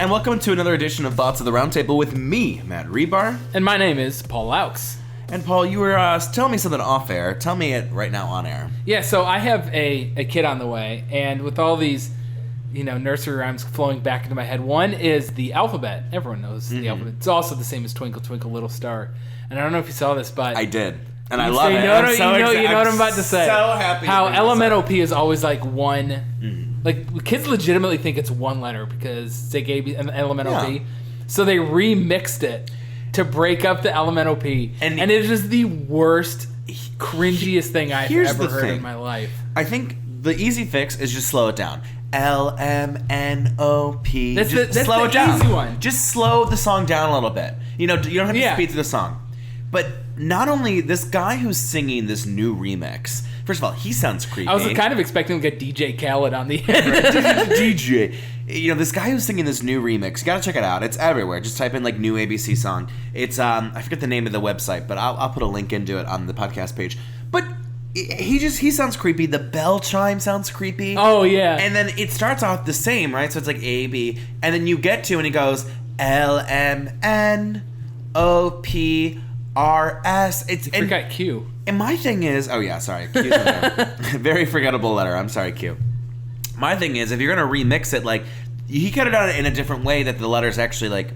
and welcome to another edition of Thoughts of the Roundtable with me, Matt Rebar. And my name is Paul Laux. And Paul, you were telling me something off air. Tell me it right now on air. Yeah, so I have a kid on the way, and with all these, nursery rhymes flowing back into my head, one is the alphabet. Everyone knows the alphabet. It's also the same as Twinkle Twinkle Little Star. And I don't know if you saw this, but... I did. And I love it. You know what I'm about to say. So happy. How elemental P is always like one... Like, kids legitimately think it's one letter because they gave an elemental P. So they remixed it to break up the elemental P. And it is just the worst, cringiest thing I've ever heard in my life. I think the easy fix is just slow it down. LMNOP. That's slow it down. Easy one. Just slow the song down a little bit. You don't have to speed through the song. But not only this guy who's singing this new remix. First of all, he sounds creepy. I was kind of expecting to get DJ Khaled on the end. DJ. This guy who's singing this new remix, you gotta check it out. It's everywhere. Just type in like new ABC song. It's I forget the name of the website, but I'll put a link into it on the podcast page. But he sounds creepy. The bell chime sounds creepy. Oh yeah. And then it starts off the same, right? So it's like A B, and then you get to and he goes LMNOPRS. It's forgot Q. And my thing is, Q's in there. Very forgettable letter. I'm sorry, Q. My thing is, if you're gonna remix it, like he could have done it in a different way that the letters actually like.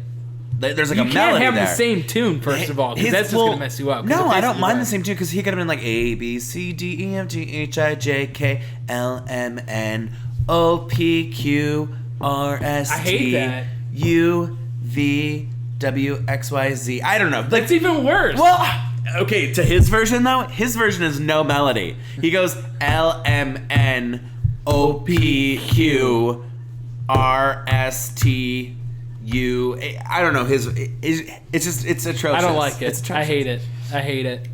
There's like a melody there. You can't have the same tune, first of all, because that's just gonna mess you up. No, I don't mind the same tune because he could have been like A B C D E F G H I J K L M N O P Q R S T U V W X Y Z. I don't know. That's even worse. Well. Okay, to his version though, his version is no melody. He goes LMNOPQRSTU. I don't know. It's atrocious. I don't like it. I hate it.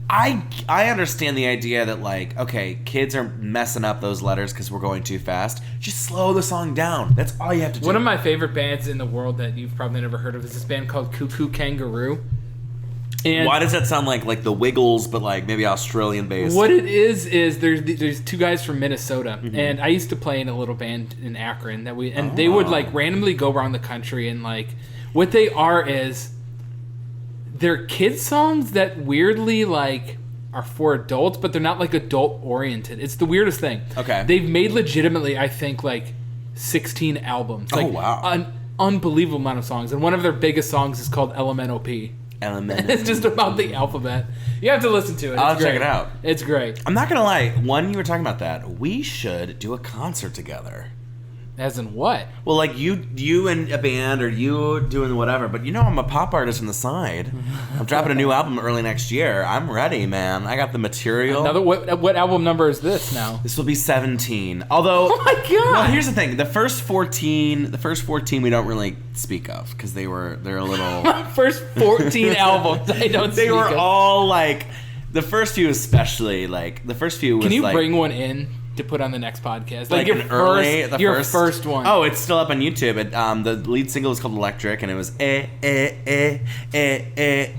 I understand the idea that like, okay, kids are messing up those letters because we're going too fast. Just slow the song down. That's all you have to do. One of my favorite bands in the world that you've probably never heard of is this band called Cuckoo Kangaroo. And why does that sound like the Wiggles, but like maybe Australian based? What it is there's two guys from Minnesota, and I used to play in a little band in Akron they would like randomly go around the country, and like what they are is they're kids songs that weirdly like are for adults, but they're not like adult oriented. It's the weirdest thing. Okay, they've made legitimately I think like 16 albums. Like, an unbelievable amount of songs, and one of their biggest songs is called LMNOP. It's just about the alphabet. You have to listen to it. I'll check it out. It's great. I'm not gonna lie. When you were talking about that, we should do a concert together. As in what? Well, like you and a band, or you doing whatever. But I'm a pop artist on the side. I'm dropping a new album early next year. I'm ready, man. I got the material. What album number is this now? This will be 17. Although, oh my god! Well, here's the thing: the first 14 we don't really speak of because they're a little. My first 14 albums I don't. They were all like the first few, especially like the first few. Can you like, bring one in to put on the next podcast? Like your first one. Oh, it's still up on YouTube. The lead single was called Electric, and it was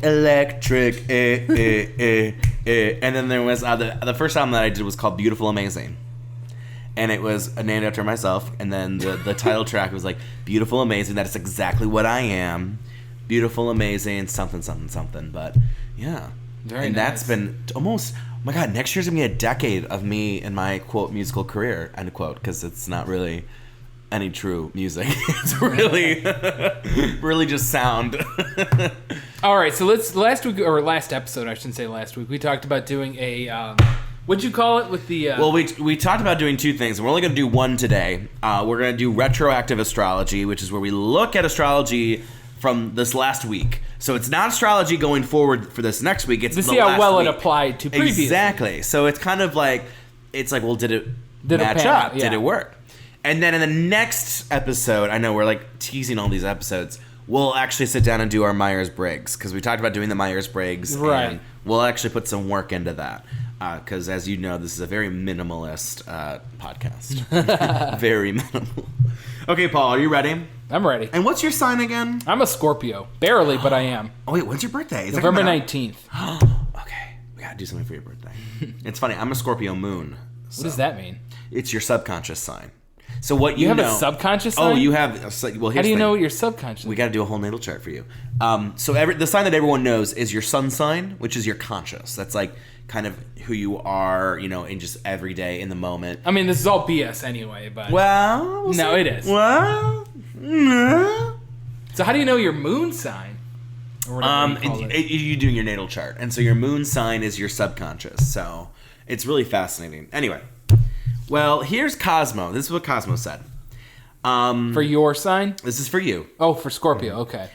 electric, and then there was the first album that I did was called Beautiful Amazing, and it was named after myself. And then the title track was like Beautiful Amazing. That is exactly what I am. Beautiful Amazing, something, something, something. But yeah, very nice. That's been almost. Oh my God, next year's going to be a decade of me and my, quote, musical career, end quote, because it's not really any true music. It's really, really just sound. All right, so last episode, I shouldn't say last week, we talked about doing a, what'd you call it with the... Well, we talked about doing two things, and we're only going to do one today. We're going to do Retroactive Astrology, which is where we look at astrology from this last week. So it's not astrology going forward for this next week. It's to see how well it applied to previous. Exactly. So it's kind of like, well, did it match up? Yeah. Did it work? And then in the next episode, I know we're like teasing all these episodes, we'll actually sit down and do our Myers-Briggs, because we talked about doing the Myers-Briggs. Right. And we'll actually put some work into that. Because as you know, this is a very minimalist podcast. Very minimal. Okay, Paul, are you ready? I'm ready. And what's your sign again? I'm a Scorpio. Barely, but I am. Oh, wait, when's your birthday? Is November 19th. Okay, we gotta do something for your birthday. It's funny, I'm a Scorpio moon. So what does that mean? It's your subconscious sign. So what You you have know, a subconscious sign? Oh, you have. Well, here's How do you the know thing. your subconscious? We got to do a whole natal chart for you. So the sign that everyone knows is your sun sign, which is your conscious. That's like kind of who you are, in just every day in the moment. I mean, this is all BS anyway, but... Well, No, it is. Well, So how do you know your moon sign? Or whatever you call it. you doing your natal chart, and so your moon sign is your subconscious. So it's really fascinating. Anyway, well, here's Cosmo. This is what Cosmo said. For your sign? This is for you. Oh, for Scorpio. Okay.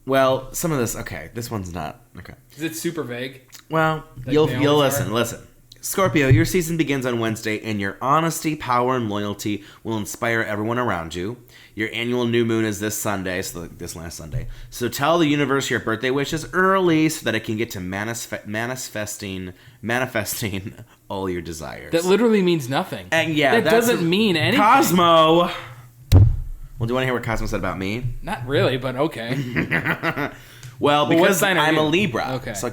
Well, some of this. Okay, this one's not okay. Is it super vague? Well, Like you'll they always listen. Scorpio, your season begins on Wednesday, and your honesty, power, and loyalty will inspire everyone around you. Your annual new moon is this Sunday, so this last Sunday. So tell the universe your birthday wishes early so that it can get to manifesting all your desires. That literally means nothing. And yeah, that doesn't mean anything. Cosmo. Well, do you want to hear what Cosmo said about me? Not really, but okay. Well, what because sign are I'm you? a Libra. Okay. So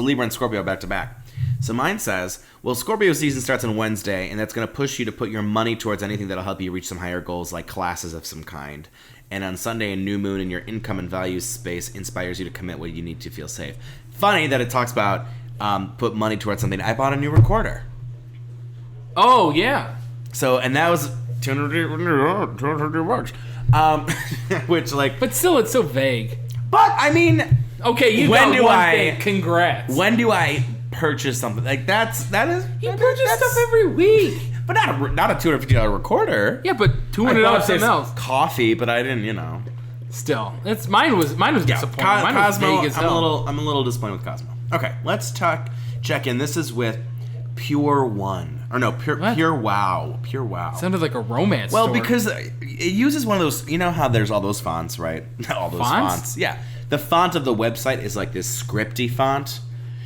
Libra and Scorpio back to back. So mine says, well, Scorpio season starts on Wednesday, and that's going to push you to put your money towards anything that'll help you reach some higher goals, like classes of some kind. And on Sunday, a new moon in your income and values space inspires you to commit what you need to feel safe. Funny that it talks about put money towards something. I bought a new recorder. Oh, yeah. So, and that was $200, which like. But still, it's so vague. But I mean, Okay, you When got do one I- thing. Congrats. when do I purchase something like that is You purchase stuff every week. but not a $250 recorder. Yeah, but I $200 bought something this else. coffee, but I didn't, Still, mine was disappointing. Mine was Cosmo, vague as I'm hell. a little disappointed with Cosmo. Okay, let's check in. This is with Pure One. Or no, Pure What? Pure Wow. Pure Wow. Sounded like a romance Well, story. because it uses one of those, how there's all those fonts, right? all those fonts? Yeah. The font of the website is like this scripty font.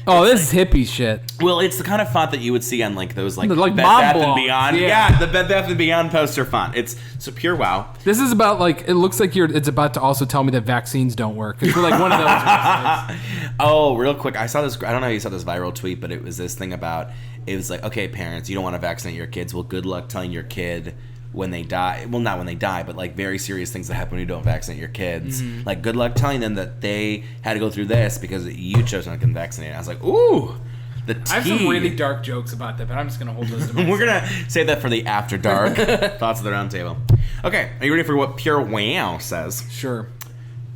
Oh, this is hippie shit. Well, it's the kind of font that you would see on like those like Like Bed mom Bath blogs, and Beyond. yeah. Yeah, the Bed Bath and Beyond poster font. It's so Pure Wow. This is about it looks like it's about to also tell me that vaccines don't work. It's like one of those websites. Oh, real quick, I saw this. I don't know if you saw this viral tweet, but it was this thing about. It was like, okay, parents, you don't want to vaccinate your kids. Well, good luck telling your kid when they die. Well, not when they die, but like very serious things that happen when you don't vaccinate your kids. Mm-hmm. Like, good luck telling them that they had to go through this because you chose not to get vaccinated. I was like, ooh, the tea. I have some really dark jokes about that, but I'm just gonna hold those to myself. We're gonna save that for the after dark thoughts of the roundtable. Okay, are you ready for what Pure Wow says? Sure.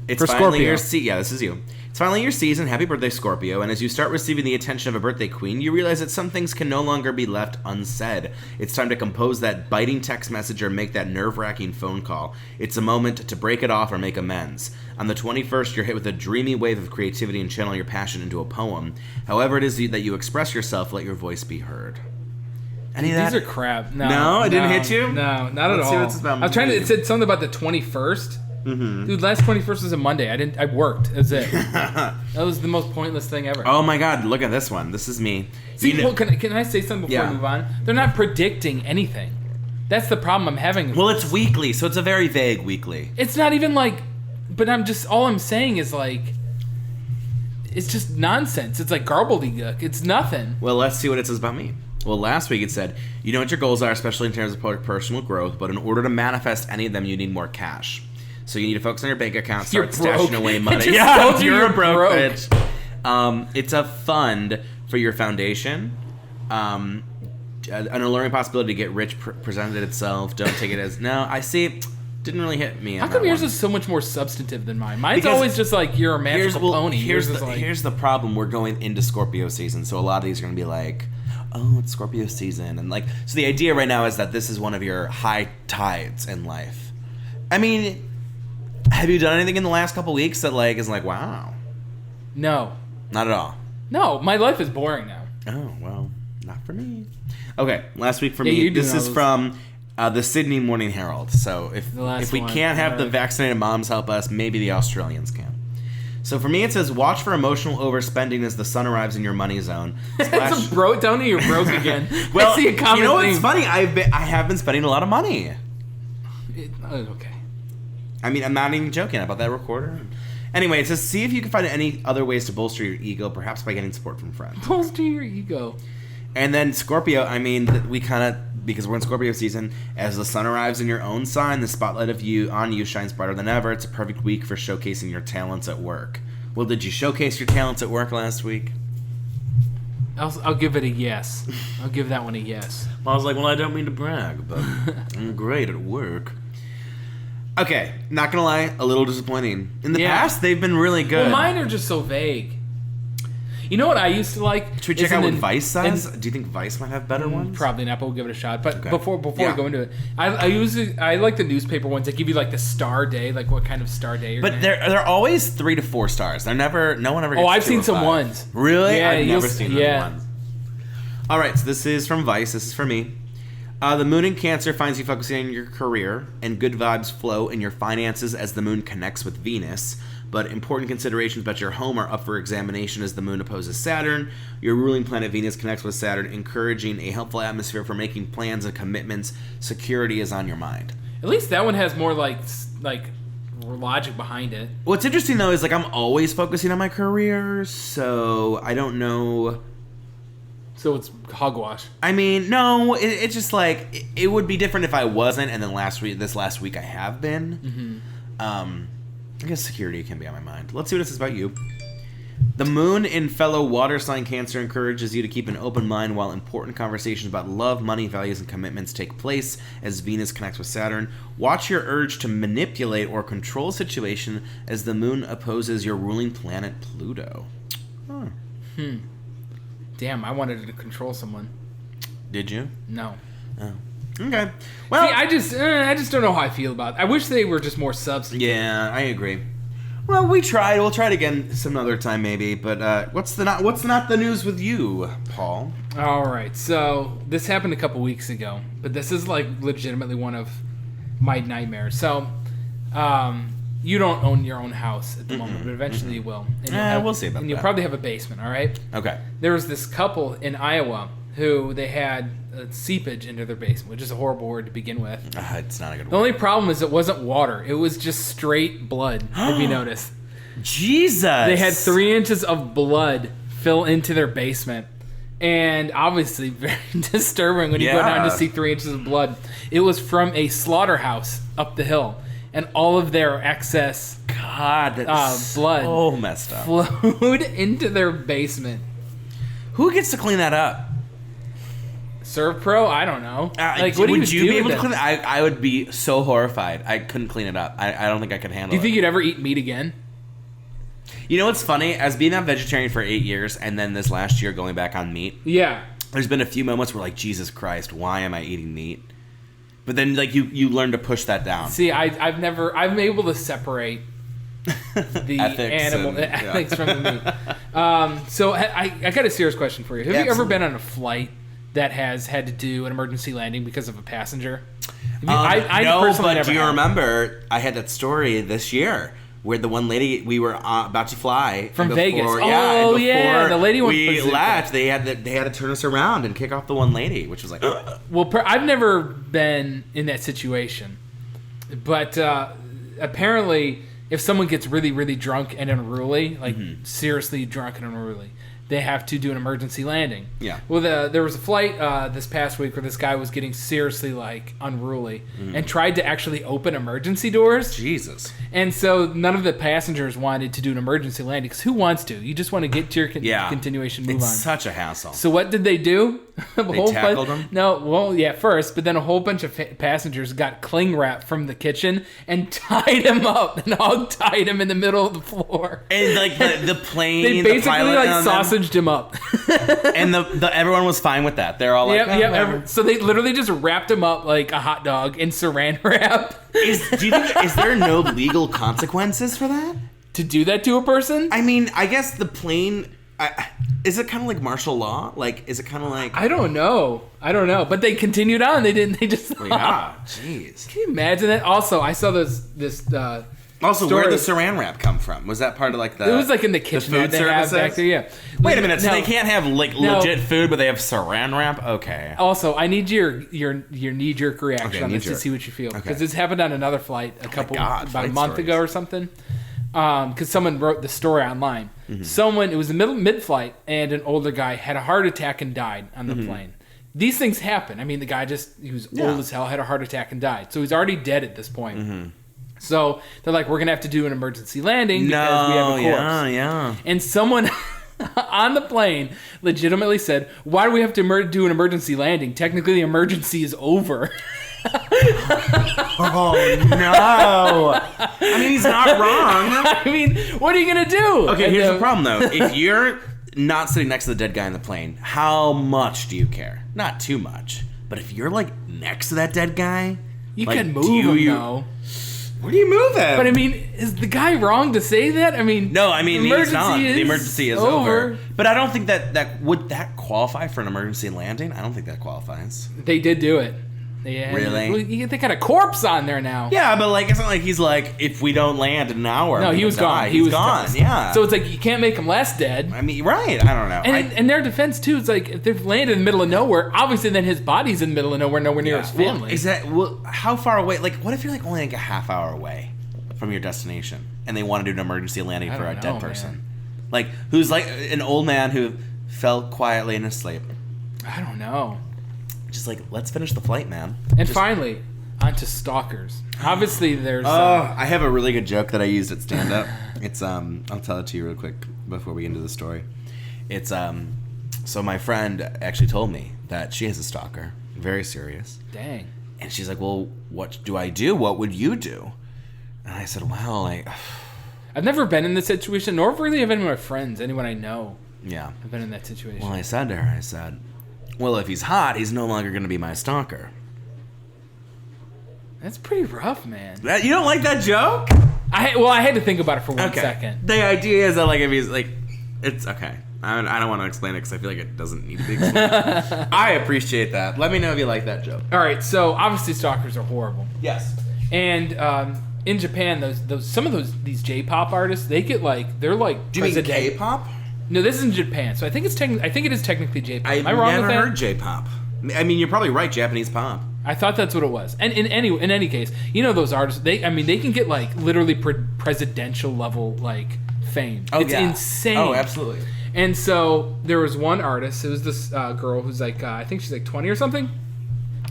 It's For finally Scorpio. yeah, this is you. It's finally your season. Happy birthday, Scorpio. And as you start receiving the attention of a birthday queen, you realize that some things can no longer be left unsaid. It's time to compose that biting text message or make that nerve-wracking phone call. It's a moment to break it off or make amends. On the 21st, you're hit with a dreamy wave of creativity and channel your passion into a poem. However it is that you express yourself, let your voice be heard. Any of that? These are crap. No? It didn't hit you? No, not Let's at see all. what it's about I was trying to. me. It said something about the 21st. Mm-hmm. Dude, last 21st was a Monday. I worked. That's it. That was the most pointless thing ever. Oh my god, look at this one. This is me. See, You know- well, can I say something before Yeah. we move on? They're not predicting anything. That's the problem I'm having. well, it's weekly, so it's a very vague weekly. It's not even but all I'm saying is it's just nonsense. It's like gobbledygook. It's nothing. Well, let's see what it says about me. Well, last week it said, you know what your goals are, especially in terms of personal growth, but in order to manifest any of them, you need more cash. So you need to focus on your bank account, You're start broke. stashing away It money. just tells you you're you're a broke broke. bitch. It's a fund for your foundation. An alluring possibility to get rich presented itself. Don't take it as, no, I see, didn't really hit me. How come yours is so much more substantive than mine? Mine's Because always just like you're a magical pony. Here's Yours the, is like, here's the problem. We're going into Scorpio season, so a lot of these are going to be like, oh, it's Scorpio season. And so the idea right now is that this is one of your high tides in life. I mean, have you done anything in the last couple weeks that is like, wow? no, Not at all. no. My life is boring now. Oh, well, not for me. Okay, last week for Yeah, me. you're doing This all is those- from the Sydney Morning Herald. So The last if we one, can't have the alright. vaccinated moms help us, maybe the Australians can. So for me, it says, watch for emotional overspending as the sun arrives in your money zone. It's a broke. Tony, you're broke again. Well, I see a common you know what's theme. funny? I have been spending a lot of money. Okay. I mean, I'm not even joking about that recorder. Anyway, it says, see if you can find any other ways to bolster your ego, perhaps by getting support from friends. Bolster your ego. And then Scorpio, I mean, we kind of because we're in Scorpio season. As the sun arrives in your own sign, the spotlight of you on you shines brighter than ever. It's a perfect week for showcasing your talents at work. Well, did you showcase your talents at work last week? I'll give it a yes. I'll give that one a yes. I was like, well, I don't mean to brag, but I'm great at work. Okay, not gonna lie, a little disappointing. In the past, they've been really good. Well, mine are just so vague. You know what I used to like? Should we check out what Vice says? Do you think Vice might have better ones? Probably not, but we'll give it a shot. But before we go into it, I like the newspaper ones that give you like the star day, like what kind of star day you're But they're always 3 to 4 stars. They're never, no one ever gets I've 2 seen or some 5. ones. Really? Yeah, I've never seen those ones. All right, so this is from Vice. This is for me. The moon in Cancer finds you focusing on your career, and good vibes flow in your finances as the moon connects with Venus. But important considerations about your home are up for examination as the moon opposes Saturn. Your ruling planet Venus connects with Saturn, encouraging a helpful atmosphere for making plans and commitments. Security is on your mind. At least that one has more like logic behind it. What's interesting though is like I'm always focusing on my career, so I don't know. So it's hogwash. I mean, no, it's just like it would be different if I wasn't, and then this last week I have been. Mm-hmm. I guess security can be on my mind. Let's see what it says about you. The moon in fellow water sign Cancer encourages you to keep an open mind while important conversations about love, money, values, and commitments take place as Venus connects with Saturn. Watch your urge to manipulate or control a situation as the moon opposes your ruling planet Pluto. Damn, I wanted to control someone. Did you? No. Oh. Okay. Well, see, I just don't know how I feel about it. I wish they were just more substantive. Yeah, I agree. Well, we tried. We'll try it again some other time, maybe. But what's not the news with you, Paul? All right. So this happened a couple weeks ago, but this is like legitimately one of my nightmares. So, you don't own your own house at the moment, but eventually you will. And we'll see about that. And you'll probably have a basement. All right. Okay. There was this couple in Iowa who they had seepage into their basement, which is a horrible word to begin with. It's not a good word. The only problem is it wasn't water. It was just straight blood, if you notice. Jesus! They had 3 inches of blood fill into their basement. And obviously very disturbing when you go down to see 3 inches of blood. It was from a slaughterhouse up the hill. And all of their excess blood so messed up. Flowed into their basement. Who gets to clean that up? ServPro? I don't know. Would you be able to clean it? I would be so horrified. I couldn't clean it up. I don't think I could handle it. Do you think you'd ever eat meat again? You know what's funny? As being a vegetarian for 8 years and then this last year going back on meat. Yeah. There's been a few moments where like, Jesus Christ, why am I eating meat? But then like you learn to push that down. See, I've been able to separate the ethics from the meat. So I got a serious question for you. Have you ever been on a flight that has had to do an emergency landing because of a passenger? No, but do you remember I had that story this year where the one lady we were about to fly from Vegas? Yeah, the lady we left. They had to turn us around and kick off the one lady, which was like. Well, I've never been in that situation, but apparently, if someone gets really, really drunk and unruly, like seriously drunk and unruly, they have to do an emergency landing. Yeah. Well, there was a flight this past week where this guy was getting seriously like unruly and tried to actually open emergency doors. Jesus. And so none of the passengers wanted to do an emergency landing because who wants to? You just want to get to your continuation move on. It's such a hassle. So what did they do? They tackled him? No, well, yeah, first, but then a whole bunch of passengers got cling wrap from the kitchen and tied him up and hog-tied him in the middle of the floor. And like the plane, they basically like sausaged him up. And everyone was fine with that. They're all like, So they literally just wrapped him up like a hot dog in saran wrap. Is there no legal consequences for that? To do that to a person? I mean, I guess the plane. Is it kind of like martial law? Like, is it kind of like... I don't know. But they continued on. They just stopped. Yeah, jeez. Can you imagine that? Also, I saw this also, story. Where'd the saran wrap come from? Was that part of like the... It was like in the kitchen. The food they have back there, yeah. Wait a minute. So they can't have like legit food, but they have saran wrap? Okay. Also, I need your knee-jerk reaction on this to see what you feel. Because this happened on another flight about a month ago or something. Because someone wrote the story online. It was the mid-flight, and an older guy had a heart attack and died on the plane. these things happen. I mean, the guy he was old as hell, had a heart attack and died. So he's already dead at this point. Mm-hmm. So they're like, we're going to have to do an emergency landing because we have a corpse. Yeah. And someone on the plane legitimately said, why do we have to do an emergency landing? Technically, the emergency is over. Oh, no. I mean, he's not wrong. I mean, what are you going to do? Okay, here's the problem, though. If you're not sitting next to the dead guy in the plane, how much do you care? Not too much. But if you're, like, next to that dead guy... You can move him, though. Where do you move him? But, I mean, is the guy wrong to say that? I mean... No, I mean, he's not. The emergency is over. But I don't think that... Would that qualify for an emergency landing? I don't think that qualifies. They did do it. Really? They got a corpse on there now. Yeah, but like it's not like he's like, if we don't land in an hour, no, he was gone. He was gone. Toast. Yeah. So it's like you can't make him less dead. I mean, right? I don't know. And in their defense too, it's like if they've landed in the middle of nowhere, obviously then his body's in the middle of nowhere near his family. How far away? Like, what if you're like only like a half hour away from your destination, and they want to do an emergency landing for a dead person, man. Like who's like an old man who fell quietly in his sleep? I don't know. Just like, let's finish the flight, man. And finally, onto stalkers. Obviously, there's... I have a really good joke that I used at stand-up. It's, I'll tell it to you real quick before we get into the story. It's, so my friend actually told me that she has a stalker. Very serious. Dang. And she's like, well, what do I do? What would you do? And I said, well, like... I've never been in this situation, nor really have any of my friends, anyone I know. Yeah. I've been in that situation. Well, I said to her, well, if he's hot, he's no longer going to be my stalker. That's pretty rough, man. You don't like that joke? I had to think about it for 1 second. The idea is that, like, if he's, like... It's... Okay. I don't want to explain it because I feel like it doesn't need to be explained. I appreciate that. Let me know if you like that joke. All right, so obviously stalkers are horrible. Yes. And in Japan, some of these J-pop artists, they get, like... They're, like... Do you mean K-pop? No, this is in Japan, so I think it is technically J-pop. Am I wrong with that? I've never heard J-pop. I mean, you're probably right, Japanese pop. I thought that's what it was. And in any case, you know those artists, they can get like literally presidential level like fame. Oh, it's insane. Oh, absolutely. And so there was one artist, it was this girl who's like I think she's like 20 or something.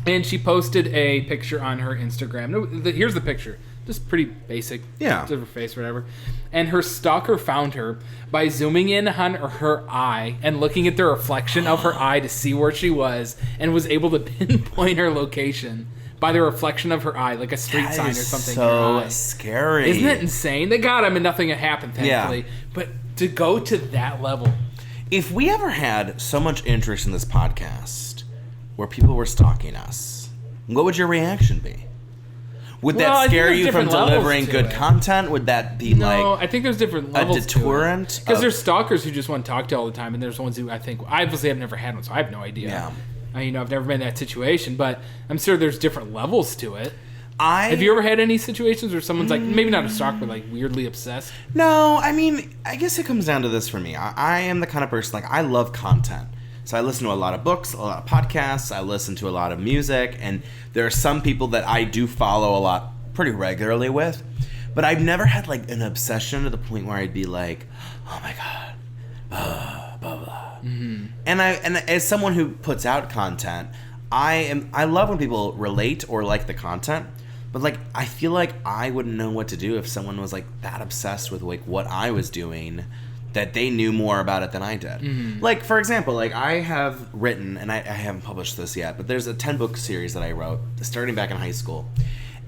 And she posted a picture on her Instagram. No, here's the picture. Just pretty basic. Yeah. Just her face, whatever. And her stalker found her by zooming in on her eye and looking at the reflection of her eye to see where she was, and was able to pinpoint her location by the reflection of her eye, like a street sign or something. So scary. Isn't it insane? They got him and nothing had happened, thankfully. Yeah. But to go to that level. If we ever had so much interest in this podcast where people were stalking us, what would your reaction be? Would that scare you from delivering good content? Would that be No, I think there's different levels. A deterrent? Because there's stalkers who just want to talk to you all the time, and there's ones who I obviously I've never had one, so I have no idea. Yeah. I've never been in that situation, but I'm sure there's different levels to it. Have you ever had any situations where someone's like, maybe not a stalker, but like weirdly obsessed? No, I mean, I guess it comes down to this for me. I am the kind of person, like, I love content. So I listen to a lot of books, a lot of podcasts, I listen to a lot of music, and there are some people that I do follow a lot pretty regularly with, but I've never had like an obsession to the point where I'd be like, oh my god, blah blah blah. Mm-hmm. And as someone who puts out content, I love when people relate or like the content, but like I feel like I wouldn't know what to do if someone was like that obsessed with like what I was doing, that they knew more about it than I did. Mm-hmm. Like, for example, like I have written, and I haven't published this yet, but there's a 10-book series that I wrote starting back in high school.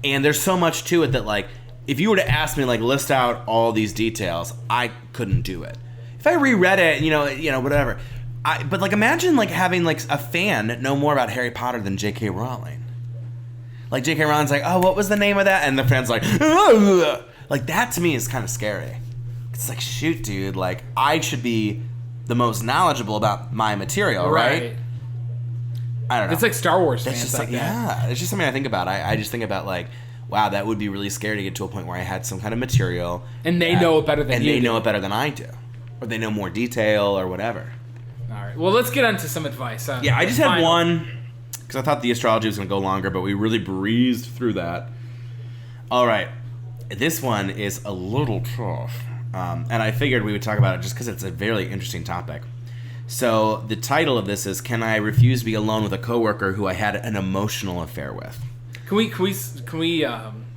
And there's so much to it that, like, if you were to ask me, like, list out all these details, I couldn't do it. If I reread it, you know, whatever. But, like, imagine, like, having, like, a fan know more about Harry Potter than J.K. Rowling. Like, J.K. Rowling's like, oh, what was the name of that? And the fan's like, ugh! Like, that to me is kind of scary. It's like, shoot, dude, like, I should be the most knowledgeable about my material, right? I don't know. It's like Star Wars fans. It's just like that. Yeah, it's just something I think about. I just think about like, wow, that would be really scary to get to a point where I had some kind of material, and they know it better than you do. And they know it better than I do, or they know more detail or whatever. All right. Well, let's get on to some advice. Yeah, I just had one because I thought the astrology was going to go longer, but we really breezed through that. All right, this one is a little tough, and I figured we would talk about it just because it's a very interesting topic. So the title of this is, Can I Refuse to Be Alone with a Coworker Who I Had an Emotional Affair With? Can we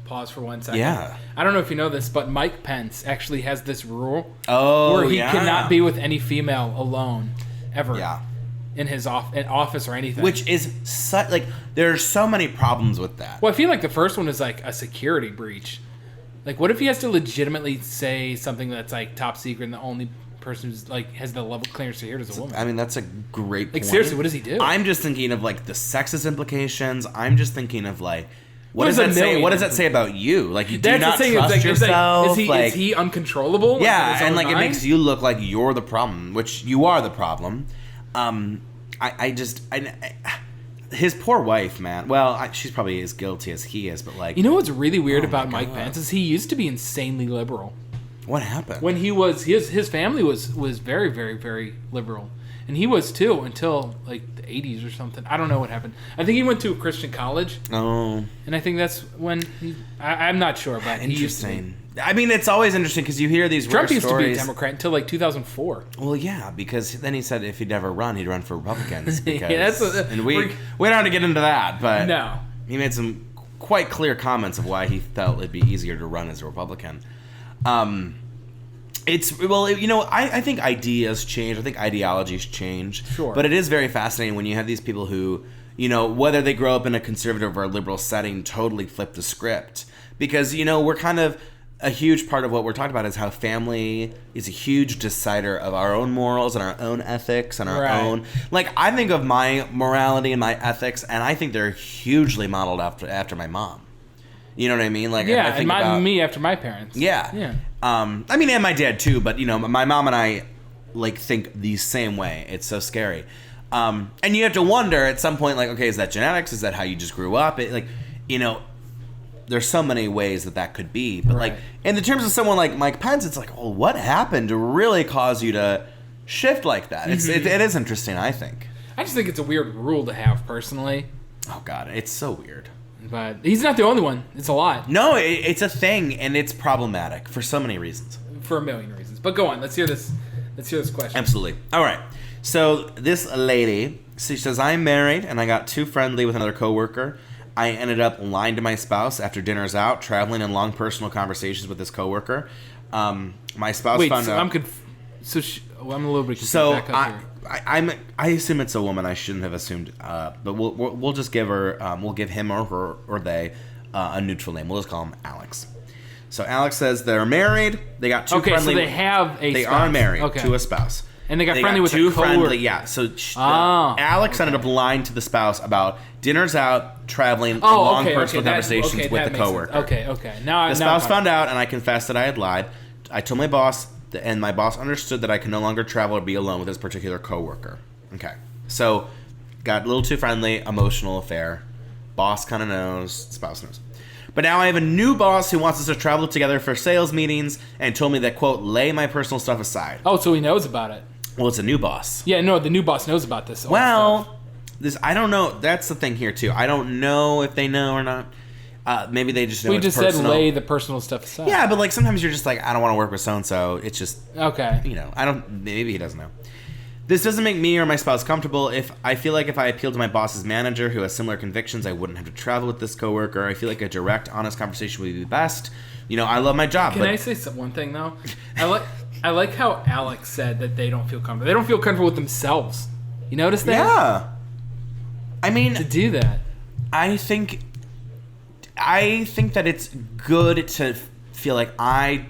pause for 1 second? Yeah. I don't know if you know this, but Mike Pence actually has this rule where he cannot be with any female alone ever. Yeah. In his office or anything. Which is there are so many problems with that. Well, I feel like the first one is like a security breach. Like, what if he has to legitimately say something that's like top secret and the only person who's like has the level clearance to hear it is a woman? I mean, that's a great point. Like, seriously, what does he do? I'm just thinking of like the sexist implications. I'm just thinking of like, what does that say? What does that say about you? Like, you do not trust yourself. Is he uncontrollable? Yeah, and like it makes you look like you're the problem, which you are the problem. His poor wife, man. Well, she's probably as guilty as he is, but like, you know what's really weird about Mike Pence is he used to be insanely liberal. What happened? When he was his family was very, very, very liberal, and he was too until like the 80s or something. I don't know what happened. I think he went to a Christian college. Oh, and I think that's when I'm not sure, but interesting. I mean, it's always interesting because you hear these Trump weird used stories. to be a Democrat until like 2004. Well, yeah, because then he said if he'd never run, he'd run for Republicans. Because, yeah, and we don't have to get into that, but no, he made some quite clear comments of why he felt it'd be easier to run as a Republican. I think ideas change. I think ideologies change. Sure. But it is very fascinating when you have these people who, whether they grow up in a conservative or a liberal setting, totally flip the script. Because, we're kind of, a huge part of what we're talking about is how family is a huge decider of our own morals and our own ethics and our own... Like, I think of my morality and my ethics, and I think they're hugely modeled after my mom. You know what I mean? Like, yeah, I think and me after my parents. Yeah. I mean, and my dad too, but my mom and I think the same way. It's so scary. And you have to wonder at some point, like, okay, is that genetics? Is that how you just grew up? There's so many ways that could be. But like, in the terms of someone like Mike Pence, it's like, well, what happened to really cause you to shift like that? It is interesting, I think. I just think it's a weird rule to have, personally. Oh God, it's so weird. But he's not the only one. It's a lot. No, it's a thing, and it's problematic for so many reasons. For a million reasons. But go on. Let's hear this question. Absolutely. All right. So this lady, she says, I'm married, and I got too friendly with another coworker. I ended up lying to my spouse after dinner's out, traveling in long personal conversations with this coworker. My spouse found out. I'm a little bit confused. So I assume it's a woman. I shouldn't have assumed, but we'll just give her, we'll give him or her or they a neutral name. We'll just call him Alex. So Alex says they're married. They got too friendly. So they have a. They spouse. Are married to a spouse. And they got friendly with a coworker. Yeah. So Alex ended up lying to the spouse about dinners out, traveling, long personal conversations with the coworker. Okay. Now the spouse found out, and I confessed that I had lied. I told my boss, and my boss understood that I could no longer travel or be alone with this particular coworker. Okay. So got a little too friendly, emotional affair. Boss kind of knows, spouse knows. But now I have a new boss who wants us to travel together for sales meetings and told me that, quote, lay my personal stuff aside. Oh, so he knows about it. Well, it's a new boss. Yeah, no, the new boss knows about this. Well, I don't know. That's the thing here, too. I don't know if they know or not. Maybe they just know it's personal. We just said lay the personal stuff aside. Yeah, but like sometimes you're just like, I don't want to work with so-and-so. It's just... Okay. Maybe he doesn't know. This doesn't make me or my spouse comfortable. If I feel like if I appeal to my boss's manager who has similar convictions, I wouldn't have to travel with this coworker. I feel like a direct, honest conversation would be best. I love my job. Can I say one thing, though? I like how Alex said that they don't feel comfortable. They don't feel comfortable with themselves. You notice that? Yeah. I mean... To do that. I think that it's good to feel like I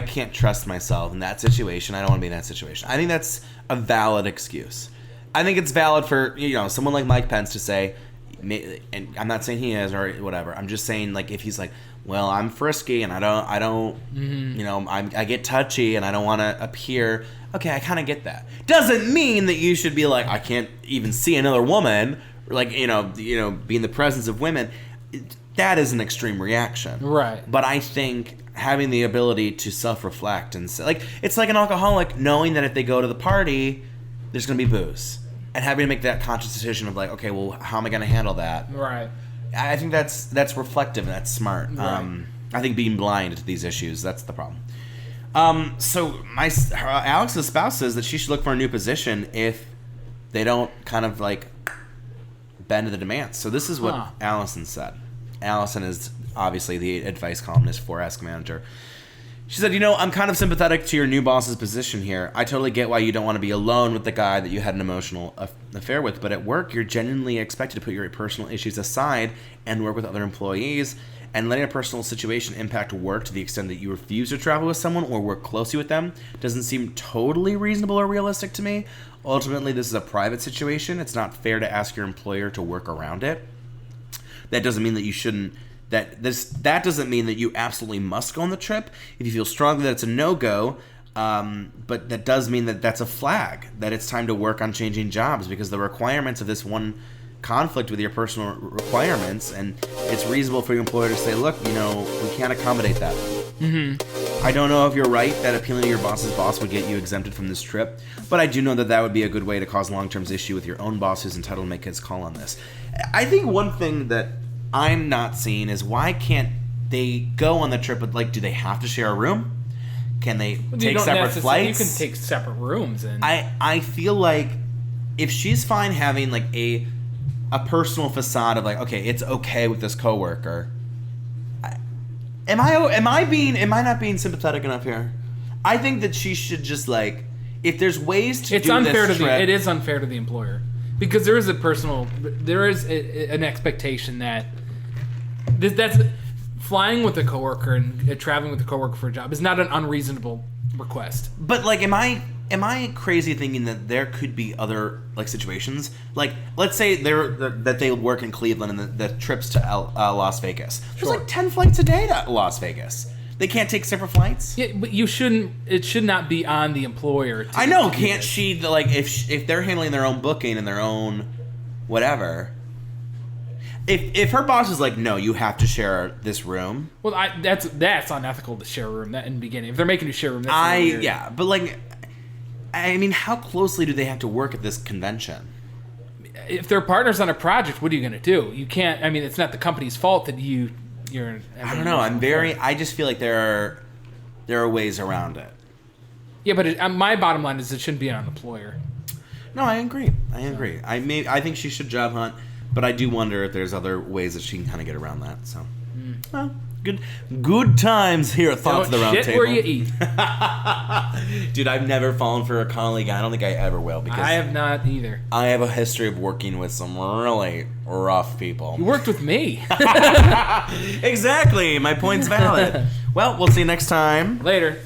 can't trust myself in that situation. I don't want to be in that situation. I think that's a valid excuse. I think it's valid for someone like Mike Pence to say, and I'm not saying he is or whatever. I'm just saying like if he's like, well, I'm frisky and I don't I get touchy and I don't want to appear. Okay, I kind of get that. Doesn't mean that you should be like, I can't even see another woman, or like be in the presence of women. That is an extreme reaction. Right. But I think having the ability to self-reflect and say, like, it's like an alcoholic knowing that if they go to the party, there's going to be booze. And having to make that conscious decision of like, okay, well, how am I going to handle that? Right. I think that's reflective and that's smart. Right. I think being blind to these issues, that's the problem. So Alex's spouse says that she should look for a new position if they don't kind of like bend to the demands. So this is what Allison said. Allison is obviously the advice columnist for Ask Manager. She said, I'm kind of sympathetic to your new boss's position here. I totally get why you don't want to be alone with the guy that you had an emotional affair with, but at work, you're genuinely expected to put your personal issues aside and work with other employees, and letting a personal situation impact work to the extent that you refuse to travel with someone or work closely with them doesn't seem totally reasonable or realistic to me. Ultimately, this is a private situation. It's not fair to ask your employer to work around it. That doesn't mean that you shouldn't. That doesn't mean that you absolutely must go on the trip. If you feel strongly that it's a no-go, but that does mean that that's a flag, that it's time to work on changing jobs, because the requirements of this one conflict with your personal requirements, and it's reasonable for your employer to say, look, we can't accommodate that. Mm-hmm. I don't know if you're right that appealing to your boss's boss would get you exempted from this trip, but I do know that would be a good way to cause long-term issue with your own boss who's entitled to make his call on this. I think one thing that I'm not seeing is why can't they go on the trip, but do they have to share a room? Can they take separate flights? You can take separate rooms. And I feel like if she's fine having a personal facade of okay, it's okay with this coworker. Am I not being sympathetic enough here? I think that she should just if there's ways to do this trip, it is unfair to the employer, because there is an expectation that that's flying with a coworker and traveling with a coworker for a job is not an unreasonable request. But am I crazy thinking that there could be other situations? Let's say that they work in Cleveland and the trips to Las Vegas. There's 10 flights a day to Las Vegas. They can't take separate flights? Yeah, but you shouldn't. It should not be on the employer. I know. Can't she if they're handling their own booking and their own whatever? If her boss is no, you have to share this room. Well, that's unethical to share a room. That in the beginning, if they're making you share a room, that's weird. Yeah, but how closely do they have to work at this convention? If they're partners on a project, what are you going to do? You can't. it's not the company's fault that you're. I don't know. I just feel like there are ways around it. Yeah, but my bottom line is it shouldn't be on an employer. No, I agree. I think she should job hunt, but I do wonder if there's other ways that she can kind of get around that. So, well, good times here at Thoughts of the Roundtable. Shit where you eat. Dude, I've never fallen for a colleague. I don't think I ever will, because I have not either. I have a history of working with some really rough people. You worked with me. Exactly. My point's valid. Well, we'll see you next time. Later.